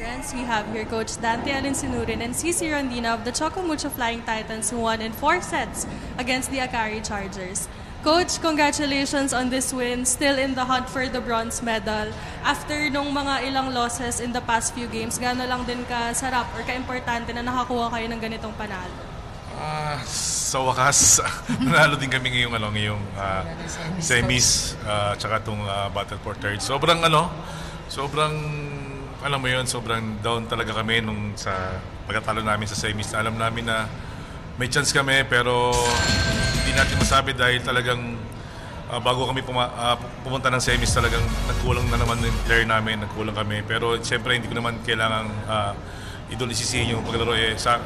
participants. We have here Coach Dante Alinsinurin and CC Rondina of the Choco Mucho Flying Titans who won in 4 sets against the Akari Chargers. Coach, congratulations on this win. Still in the hunt for the bronze medal. After nung mga ilang losses in the past few games, gaano lang din ka-sarap or ka-importante na nakakuha kayo ng ganitong panalo? Sa wakas, nanalo din kami ngayong semis, tsaka itong battle for third. Sobrang alam mo yun, sobrang down talaga kami nung sa pagkatalo namin sa semis. Alam namin na may chance kami pero hindi natin masabi dahil talagang bago kami pumunta ng semis talagang nagkulang na naman yung player namin, nagkulang kami. Pero siyempre hindi ko naman kailangang idol isisihin yung paglaro.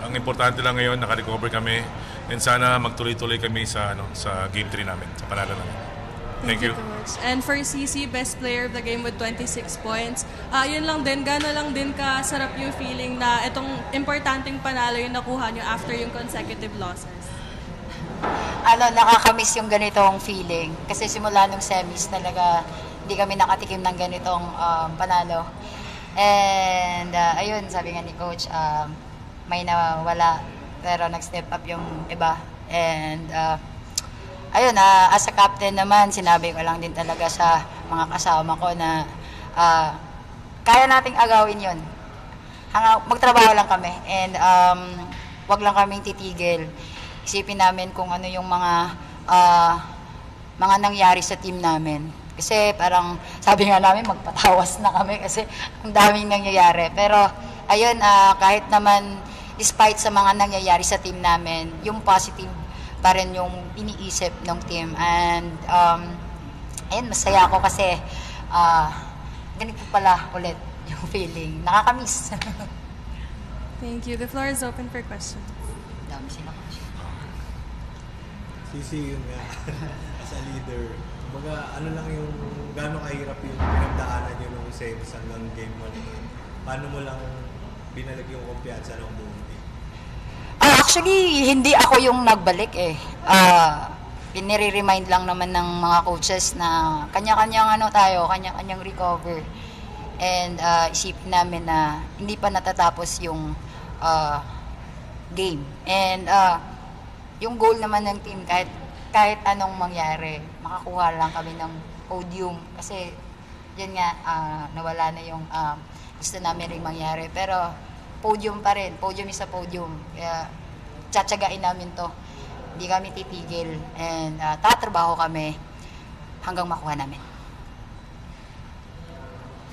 Ang importante lang ngayon, naka-recover kami and sana magtuloy-tuloy kami sa game 3 namin, sa panalo namin. Thank you. And for CC, best player of the game with 26 points. Yun lang din, gano'n lang din kasarap yung feeling na itong importanteng panalo yung nakuha nyo after yung consecutive losses? Nakakamiss yung ganitong feeling. Kasi simula nung semis talaga, hindi kami nakatikim ng ganitong panalo. And ayun, sabi nga ni Coach, may nawala pero nag-step up yung iba. And ayun, as a captain naman, sinabi ko lang din talaga sa mga kasama ko na kaya nating agawin yun. Magtrabaho lang kami and wag lang kaming titigil. Isipin namin kung ano yung mga nangyari sa team namin. Kasi parang sabi nga namin magpatawas na kami kasi ang daming nangyayari. Pero ayun, kahit naman despite sa mga nangyayari sa team namin, yung positive pa rin yung iniisip ng team. And ayun, masaya ako kasi ganito pala ulit yung feeling. Nakakamiss. Thank you. The floor is open for questions. Dami sila ko. Sisi, yun nga, as a leader, ano lang yung, gano'ng kahirap yung pinagdaanan nyo nung semis hanggang game 1? Paano mo lang binalik yung kumpiyansa ng buong team? Actually, hindi ako yung nagbalik eh. Pinire-remind lang naman ng mga coaches na kanya-kanyang kanya-kanyang recover. And isipin namin na hindi pa natatapos yung game. And yung goal naman ng team, kahit anong mangyari, makakuha lang kami ng podium. Kasi yun nga, nawala na yung gusto namin rin mangyari. Pero podium pa rin. Podium is a podium. Kaya tsatsagain namin to. Hindi kami titigil. And tatrabaho kami hanggang makuha namin.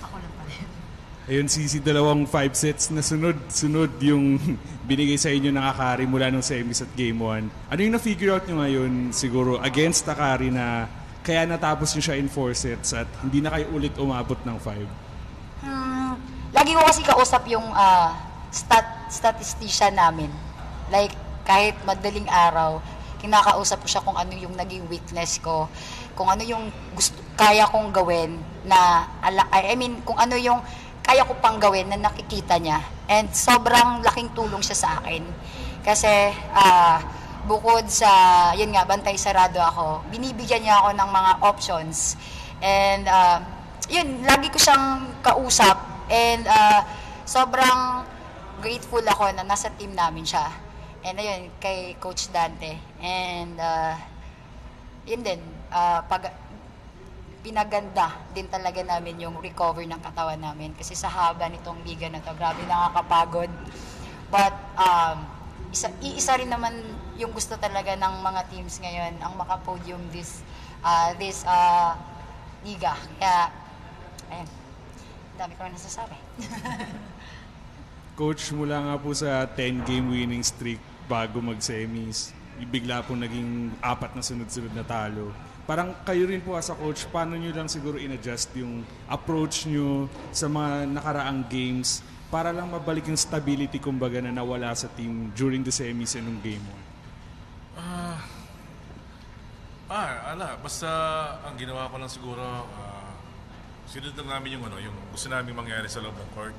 Ako lang pa rin. Ayun, Sisi, dalawang 5 sets na sunod yung binigay sa inyo ng Akari mula nung semis at game 1. Ano yung na-figure out nyo ngayon siguro against Akari na kaya natapos nyo siya in 4 sets at hindi na kayo ulit umabot ng 5? Lagi ko kasi kausap yung statistician namin. Like, kahit madaling araw, kinakausap ko siya kung ano yung naging weakness ko, kung ano yung kaya kong gawin na, kung ano yung kaya ko pang gawin na nakikita niya. And sobrang laking tulong siya sa akin. Kasi bukod sa, yun nga, bantay sarado ako, binibigyan niya ako ng mga options. And yun, lagi ko siyang kausap. And sobrang grateful ako na nasa team namin siya. And ayun, kay Coach Dante. And yun din, pinaganda din talaga namin yung recover ng katawan namin. Kasi sa haba nitong liga na to, grabe nakakapagod. But isa rin naman yung gusto talaga ng mga teams ngayon, ang makapodium this liga. Kaya, ayun, dami ko na nasasabi. Coach, mula nga po sa 10-game winning streak bago mag-semis, bigla po naging 4 na sunod-sunod na talo. Parang kayo rin po as a coach, paano nyo lang siguro in-adjust yung approach nyo sa mga nakaraang games para lang mabalik yung stability kumbaga na nawala sa team during the semis and ng game 1? Basta ang ginawa ko lang siguro, sinunod lang namin yung gusto namin mangyari sa loob ng court.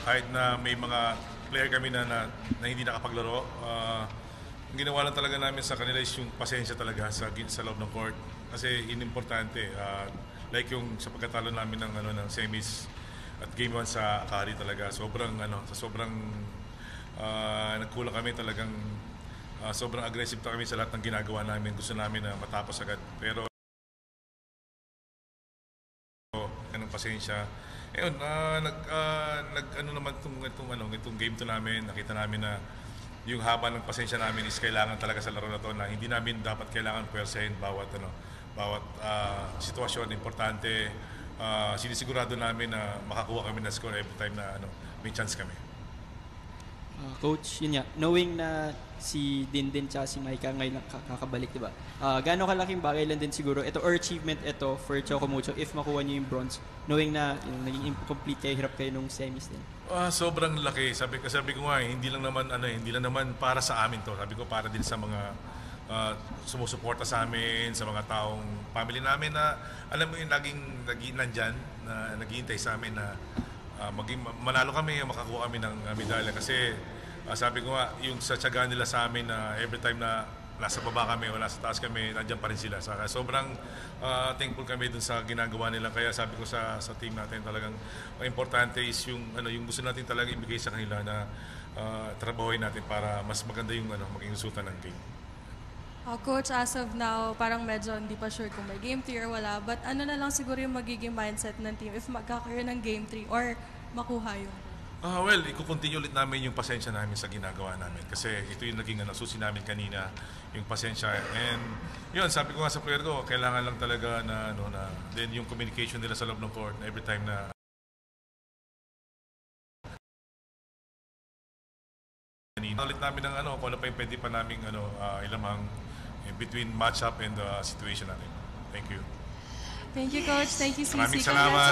Kahit na may mga player kami na hindi nakapaglaro, ang ginawa lang talaga namin sa kanila is yung pasensya talaga sa loob ng court. Kasi importante, like yung sa pagkatalo namin ng semis, At game 1 sa Akari talaga, sobrang nagkulang kami talagang sobrang aggressive kami sa lahat ng ginagawa namin. Gusto namin na matapos agad. Pero ng pasensya. Ayun, itong game to namin, nakita namin na yung haba ng pasensya namin is kailangan talaga sa laro na to, na hindi namin dapat kailangan puwersahin bawat sitwasyon importante. Sinisigurado namin na makakuha kami ng score every time na may chance kami. Coach, yun nga, knowing na si Dindin tsaka si Micah ngayon kakabalik, di ba? Gaano kalaking bagay lang din siguro ito or achievement ito for Choco Mucho if makuha niyo yung bronze, knowing na naging incomplete kayo, hirap kayo nung semis din? Sobrang laki. Sabi ko nga, hindi lang naman para sa amin to. Sabi ko para din sa mga sumusuporta sa amin, sa mga taong family namin na alam mo yung laging nandyan, na naghihintay sa amin na manalo kami, makakuha kami ng medalya. Kasi sabi ko nga, yung sa tiyaga nila sa amin na every time na nasa baba kami o nasa taas kami, nandiyan pa rin sila. Saka sobrang thankful kami dun sa ginagawa nila. Kaya sabi ko sa team natin, talagang importante is yung gusto natin talaga ibigay sa kanila na trabahoin natin para mas maganda yung maging usutan ng game. Coach, as of now, parang medyo hindi pa sure kung may Game 3 or wala. But ano na lang siguro yung magiging mindset ng team if magkakaroon ng Game 3 or makuha yung? Well, i-continue ulit namin yung pasensya namin sa ginagawa namin. Kasi ito yung naging susi namin kanina, yung pasensya. And yun, sabi ko nga sa player ko, kailangan lang talaga na then yung communication nila sa loob ng court every time na ulit namin ng kung ano pa yung pwede pa namin ilamang between matchup and the situation natin. Thank you. Thank you, Coach. Thank you, Sisi. Maraming salamat.